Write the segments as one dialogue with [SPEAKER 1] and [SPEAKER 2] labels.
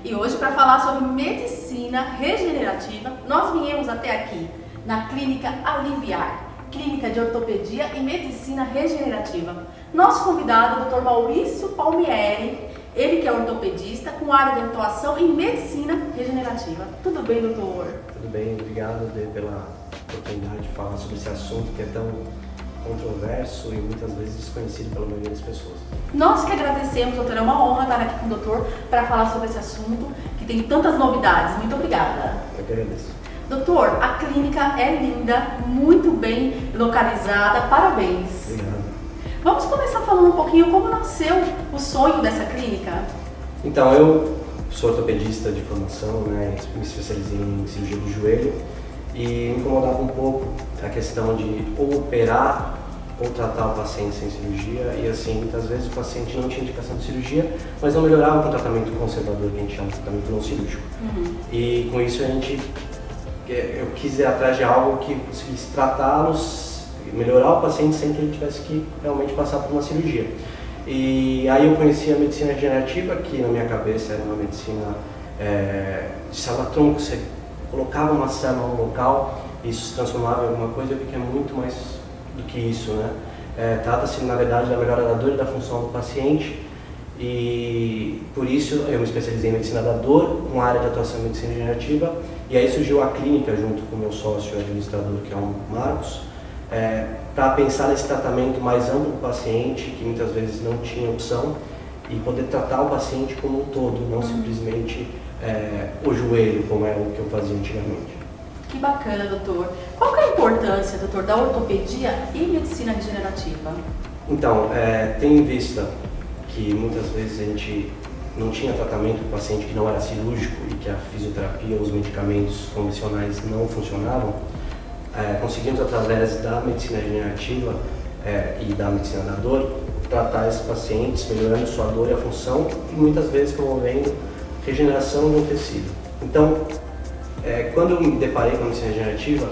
[SPEAKER 1] E hoje, para falar sobre medicina regenerativa, nós viemos até aqui na Clínica Aliviar, Clínica de Ortopedia e Medicina Regenerativa. Nosso convidado é o Dr. Maurício Palmieri, ele que é ortopedista com área de atuação em medicina regenerativa. Tudo bem, doutor?
[SPEAKER 2] Tudo bem, obrigado pela oportunidade de falar sobre esse assunto que é tão controverso e muitas vezes desconhecido pela maioria das pessoas.
[SPEAKER 1] Nós que agradecemos, doutor, é uma honra estar aqui com o doutor para falar sobre esse assunto que tem tantas novidades. Muito obrigada.
[SPEAKER 2] Eu que agradeço.
[SPEAKER 1] Doutor, a clínica é linda, muito bem localizada, parabéns.
[SPEAKER 2] Obrigado.
[SPEAKER 1] Vamos começar falando um pouquinho como nasceu o sonho dessa clínica.
[SPEAKER 2] Então, eu sou ortopedista de formação, né, me especializei em cirurgia do joelho e me incomodava um pouco a questão de ou operar ou tratar o paciente sem cirurgia e assim, muitas vezes o paciente não tinha indicação de cirurgia, mas não melhorava com o tratamento conservador, que a gente chama de tratamento não cirúrgico. E com isso eu quis ir atrás de algo que conseguisse tratá-los, melhorar o paciente sem que ele tivesse que realmente passar por uma cirurgia. E aí eu conheci a medicina regenerativa, que na minha cabeça era uma medicina de célula-tronco, você colocava uma célula no local, isso se transformava em alguma coisa, eu vi que é muito mais do que isso, né? Trata-se, na verdade, da melhora da dor e da função do paciente, e por isso eu me especializei em medicina da dor, com área de atuação em medicina regenerativa, e aí surgiu a clínica junto com o meu sócio administrador, que é o Marcos, para pensar nesse tratamento mais amplo do paciente, que muitas vezes não tinha opção, e poder tratar o paciente como um todo, não simplesmente o joelho, como é o que eu fazia antigamente.
[SPEAKER 1] Que bacana, doutor. Qual que é a importância, doutor, da ortopedia e medicina regenerativa?
[SPEAKER 2] Então, tendo em vista que muitas vezes a gente não tinha tratamento para o paciente que não era cirúrgico e que a fisioterapia ou os medicamentos convencionais não funcionavam, conseguimos, através da medicina regenerativa e da medicina da dor, tratar esses pacientes, melhorando sua dor e a função e muitas vezes promovendo regeneração do tecido. Então, quando eu me deparei com a medicina regenerativa,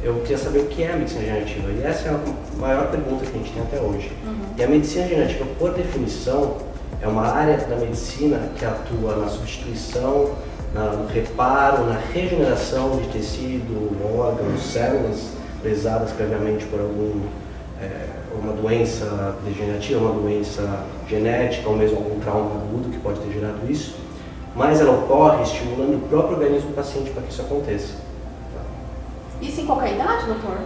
[SPEAKER 2] eu queria saber o que é a medicina regenerativa, e essa é a maior pergunta que a gente tem até hoje. E a medicina regenerativa, por definição, é uma área da medicina que atua na substituição, no reparo, na regeneração de tecido, órgãos, células lesadas previamente por uma doença degenerativa, uma doença genética ou mesmo algum trauma agudo que pode ter gerado isso, mas ela ocorre estimulando o próprio organismo do paciente para que isso aconteça.
[SPEAKER 1] Isso em qualquer idade, doutor?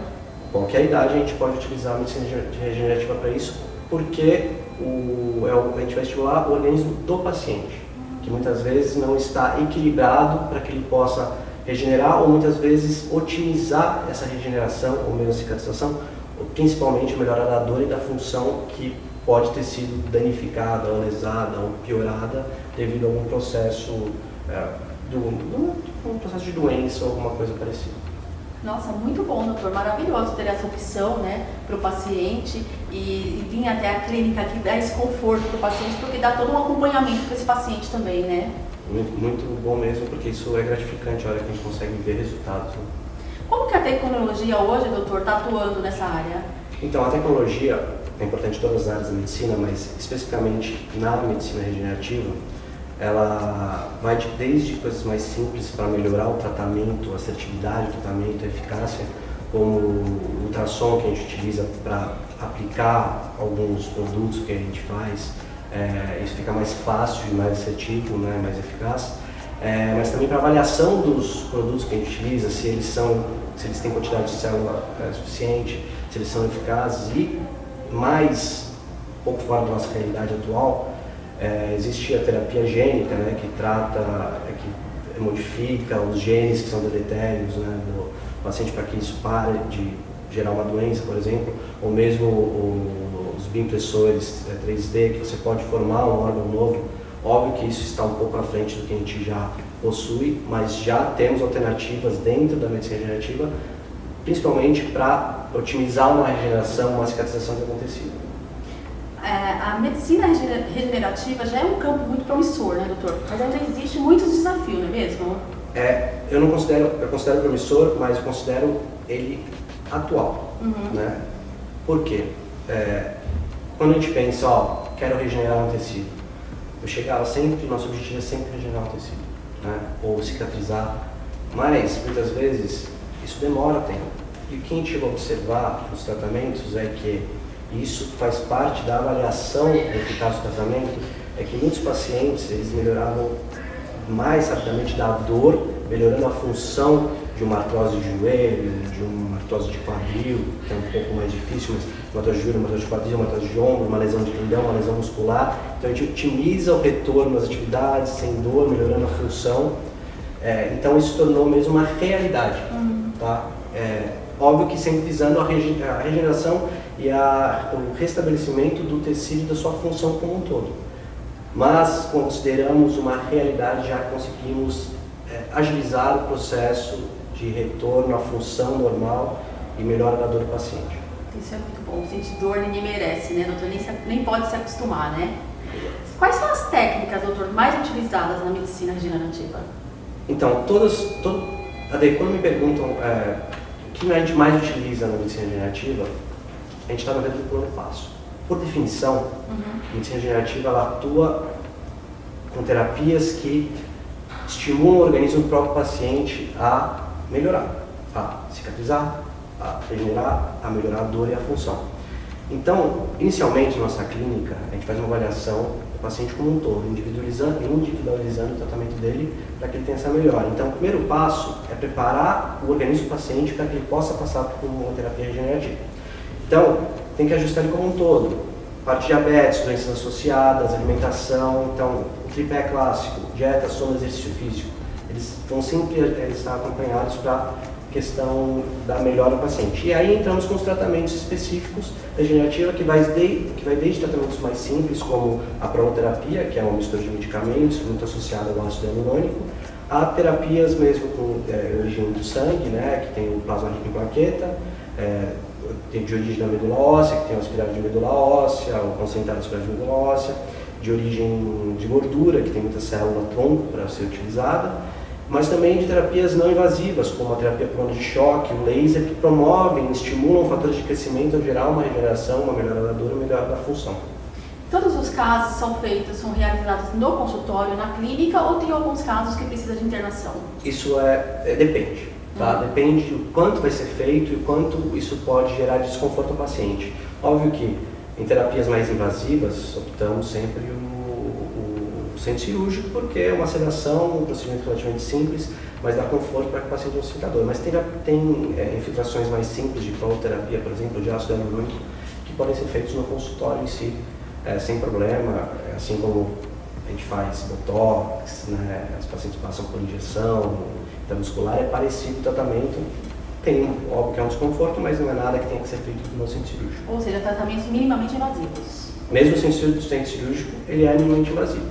[SPEAKER 2] Qualquer idade a gente pode utilizar a medicina regenerativa para isso, porque a gente vai estimular o organismo do paciente, que muitas vezes não está equilibrado para que ele possa regenerar ou muitas vezes otimizar essa regeneração ou mesmo a cicatrização, ou principalmente melhorar a dor e da função que pode ter sido danificada ou lesada ou piorada devido a algum processo, um processo de doença ou alguma coisa parecida.
[SPEAKER 1] Nossa, muito bom, doutor. Maravilhoso ter essa opção, né, para o paciente e vir até a clínica que dá esse conforto para o paciente, porque dá todo um acompanhamento para esse paciente também, né?
[SPEAKER 2] Muito, muito bom mesmo, porque isso é gratificante a hora que a gente consegue ver resultados. Né?
[SPEAKER 1] Como que a tecnologia hoje, doutor, está atuando nessa área?
[SPEAKER 2] Então, a tecnologia é importante em todas as áreas da medicina, mas especificamente na medicina regenerativa, ela vai desde coisas mais simples para melhorar o tratamento, a assertividade do tratamento, a eficácia, como o ultrassom que a gente utiliza para aplicar alguns produtos que a gente faz, isso fica mais fácil e mais assertivo, né, mais eficaz, mas também para avaliação dos produtos que a gente utiliza, se eles têm quantidade de célula suficiente, se eles são eficazes e mais, um pouco fora da nossa realidade atual, existe a terapia gênica, né, que modifica os genes que são deletérios, né, do paciente para que isso pare de gerar uma doença, por exemplo, ou mesmo os bioimpressores 3D, que você pode formar um órgão novo. Óbvio que isso está um pouco à frente do que a gente já possui, mas já temos alternativas dentro da medicina regenerativa, principalmente para otimizar uma regeneração, uma cicatrização de algum tecido.
[SPEAKER 1] A medicina regenerativa já é um campo muito promissor, né, doutor? Mas ainda existe muitos desafios, não é mesmo?
[SPEAKER 2] Eu considero promissor, mas eu considero ele atual, né? Por quê? Quando a gente pensa, quero regenerar um tecido, eu chegava sempre, nosso objetivo é sempre regenerar o tecido, né? Ou cicatrizar, mas muitas vezes isso demora tempo. E o que a gente chegou a observar nos tratamentos é que isso faz parte da avaliação da eficácia do tratamento, é que muitos pacientes eles melhoravam mais rapidamente da dor, melhorando a função de uma artrose de joelho, de uma artrose de quadril, que é um pouco mais difícil, mas uma artrose de joelho, uma artrose de quadril, uma artrose de ombro, uma lesão de tendão, uma lesão muscular. Então a gente otimiza o retorno às atividades sem dor, melhorando a função. Então isso tornou mesmo uma realidade. Tá? Óbvio que sempre visando a regeneração e o restabelecimento do tecido e da sua função como um todo. Mas consideramos uma realidade, já conseguimos agilizar o processo de retorno à função normal e melhora da dor do paciente.
[SPEAKER 1] Isso é muito bom. Sentir dor ninguém merece, né, doutor? Nem pode se acostumar, né? Quais são as técnicas, doutor, mais utilizadas na medicina regenerativa? Então,
[SPEAKER 2] quando me perguntam o que a gente mais utiliza na medicina regenerativa, a gente está na verdade do primeiro passo. Por definição, a medicina regenerativa ela atua com terapias que estimulam o organismo do próprio paciente a melhorar, a cicatrizar, a regenerar, a melhorar a dor e a função. Então, inicialmente, na nossa clínica, a gente faz uma avaliação do paciente como um todo, individualizando o tratamento dele para que ele tenha essa melhora. Então, o primeiro passo é preparar o organismo do paciente para que ele possa passar por uma terapia regenerativa. Então, tem que ajustar ele como um todo. Parte de diabetes, doenças associadas, alimentação. Então, o tripé clássico, dieta, sono, exercício físico, eles vão sempre estar acompanhados para a questão da melhora do paciente. E aí entramos com os tratamentos específicos regenerativa, que vai desde tratamentos mais simples, como a proloterapia, que é uma mistura de medicamentos, muito associada ao ácido hialurônico, a terapias mesmo com origem do sangue, né, que tem o plasma rico em plaqueta, tem de origem da medula óssea, que tem o aspirado de medula óssea, o concentrado aspirado de medula óssea, de origem de gordura, que tem muita célula tronco para ser utilizada, mas também de terapias não invasivas, como a terapia por onda de choque, o laser, que promovem, estimulam fatores de crescimento ao gerar uma regeneração, uma melhora da dor e uma melhora da função.
[SPEAKER 1] Todos os casos são realizados no consultório, na clínica, ou tem alguns casos que precisam de internação?
[SPEAKER 2] Isso depende. Tá? Depende do quanto vai ser feito e quanto isso pode gerar desconforto ao paciente. Óbvio que em terapias mais invasivas optamos sempre o centro cirúrgico, porque é uma sedação, um procedimento relativamente simples, mas dá conforto para que o paciente não sinta dor. Mas tem infiltrações mais simples de proloterapia, por exemplo, de ácido hialurônico, que podem ser feitos no consultório em si, sem problema, assim como a gente faz botox, né? Os pacientes passam por injeção muscular, é parecido o tratamento, tem, óbvio que é um desconforto, mas não é nada que tenha que ser feito no centro cirúrgico.
[SPEAKER 1] Ou seja, tratamentos minimamente invasivos.
[SPEAKER 2] Mesmo o centro cirúrgico, ele é minimamente invasivo.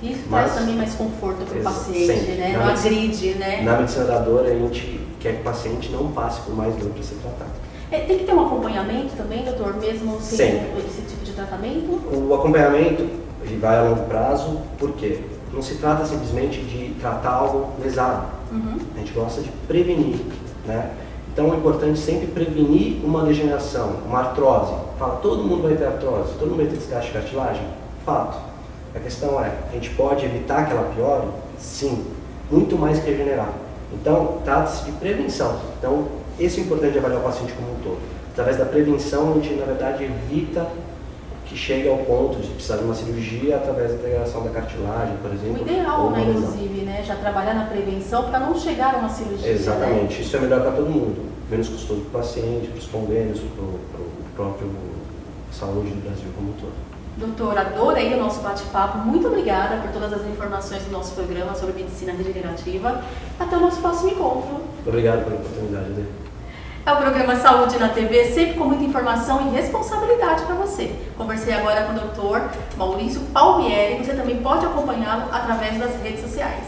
[SPEAKER 1] Isso traz também mais conforto para o paciente, sempre, né? Não agride, né?
[SPEAKER 2] Na medicina da dor, a gente quer que o paciente não passe por mais dor para ser tratado.
[SPEAKER 1] Tem que ter um acompanhamento também, doutor, mesmo sem esse tipo de tratamento?
[SPEAKER 2] O acompanhamento, ele vai a longo prazo, por quê? Não se trata simplesmente de tratar algo lesado. A gente gosta de prevenir, né? Então é importante sempre prevenir uma degeneração, uma artrose. Fala, todo mundo vai ter artrose, todo mundo vai ter desgaste de cartilagem? Fato. A questão é, a gente pode evitar que ela piore? Sim, muito mais que regenerar. Então, trata-se de prevenção. Então, esse é importante avaliar o paciente como um todo. Através da prevenção, a gente, na verdade, evita que chegue ao ponto de precisar de uma cirurgia através da degradação da cartilagem, por exemplo.
[SPEAKER 1] O ideal, né, inclusive, né, já trabalhar na prevenção para não chegar a uma cirurgia.
[SPEAKER 2] Exatamente,
[SPEAKER 1] né?
[SPEAKER 2] Isso é melhor para todo mundo. Menos custoso para o paciente, para os convênios, para o próprio saúde do Brasil como um todo.
[SPEAKER 1] Doutor, adorei o nosso bate-papo. Muito obrigada por todas as informações do nosso programa sobre medicina regenerativa. Até o nosso próximo encontro.
[SPEAKER 2] Obrigado pela oportunidade, Adê.
[SPEAKER 1] É o programa Saúde na TV, sempre com muita informação e responsabilidade para você. Conversei agora com o Dr. Maurício Palmieri, você também pode acompanhá-lo através das redes sociais.